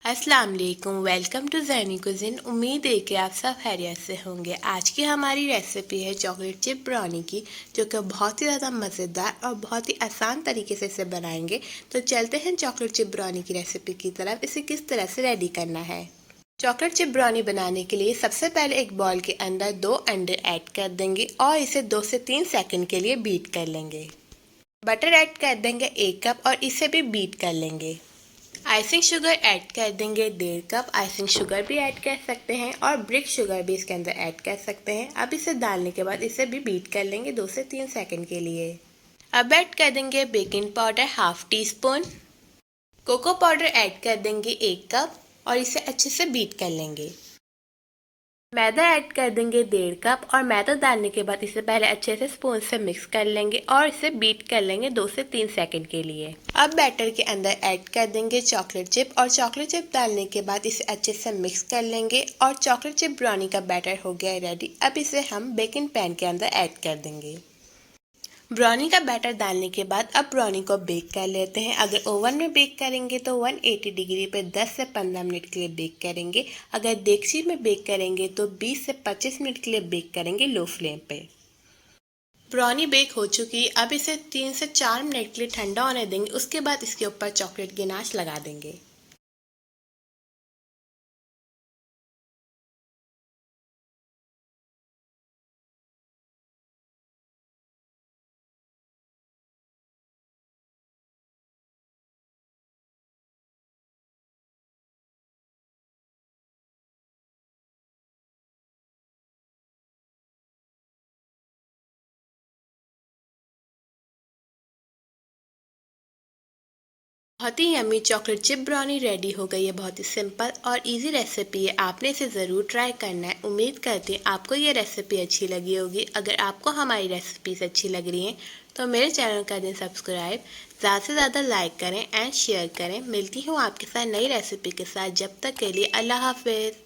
अस्सलाम वालेकुम, welcome to ज़ैनी कुज़िन। उम्मीद है कि आप सब खैरियत से होंगे। आज की हमारी रेसिपी है चॉकलेट चिप ब्राउनी की, जो कि बहुत ही ज़्यादा मज़ेदार और बहुत ही आसान तरीके से इसे बनाएंगे। तो चलते हैं चॉकलेट चिप ब्राउनी की रेसिपी की तरफ। इसे किस तरह से रेडी करना है। चॉकलेट चिप ब्राउनी बनाने के लिए सबसे पहले एक बाउल के अंदर 2 अंडे ऐड कर देंगे और इसे 2 से 3 सेकंड के लिए बीट कर लेंगे। बटर ऐड कर देंगे 1 कप और इसे भी बीट कर लेंगे। आइसिंग शुगर ऐड कर देंगे 1.5 कप। आइसिंग शुगर भी ऐड कर सकते हैं और ब्रिक शुगर भी इसके अंदर ऐड कर सकते हैं। अब इसे डालने के बाद इसे भी बीट कर लेंगे 2 से 3 सेकंड के लिए। अब ऐड कर देंगे baking powder half teaspoon. Cocoa powder add कर देंगे 1 कप और इसे अच्छे से बीट कर लेंगे। मैदा ऐड कर देंगे 1.5 कप और मैदा डालने के बाद इसे पहले अच्छे से स्पून से मिक्स कर लेंगे और इसे बीट कर लेंगे 2 से 3 सेकंड के लिए। अब बैटर के अंदर ऐड कर देंगे चॉकलेट चिप और चॉकलेट चिप डालने के बाद इसे अच्छे से मिक्स कर लेंगे और चॉकलेट चिप ब्राउनी का बैटर हो गया है रेडी। अब इसे हम बेकिंग पैन के अंदर ऐड कर देंगे। ब्राउनी का बैटर डालने के बाद अब ब्राउनी को बेक कर लेते हैं। अगर ओवन में बेक करेंगे तो 180 डिग्री पे 10 से 15 मिनट के लिए बेक करेंगे। अगर देगची में बेक करेंगे तो 20 से 25 मिनट के लिए बेक करेंगे लो फ्लेम पे। ब्राउनी बेक हो चुकी है। अब इसे 3 से 4 मिनट के लिए ठंडा होने देंगे। उसके बाद इसके ऊपर चॉकलेट गिनाश लगा देंगे। बहुत ही yummy chocolate chip brownie ready हो गई है। बहुत ही सिंपल और इजी रेसिपी है। आपने इसे ज़रूर ट्राई करना है। उम्मीद करती हूँ आपको ये रेसिपी अच्छी लगी होगी। अगर आपको हमारी रेसिपीज अच्छी लग रही हैं तो मेरे चैनल का दिन सब्सक्राइब, ज़्यादा से ज़्यादा लाइक करें एंड शेयर करें। मिलती हूँ आपके साथ नई रेसिपी के साथ। जब तक के लिए अल्लाह हाफिज़।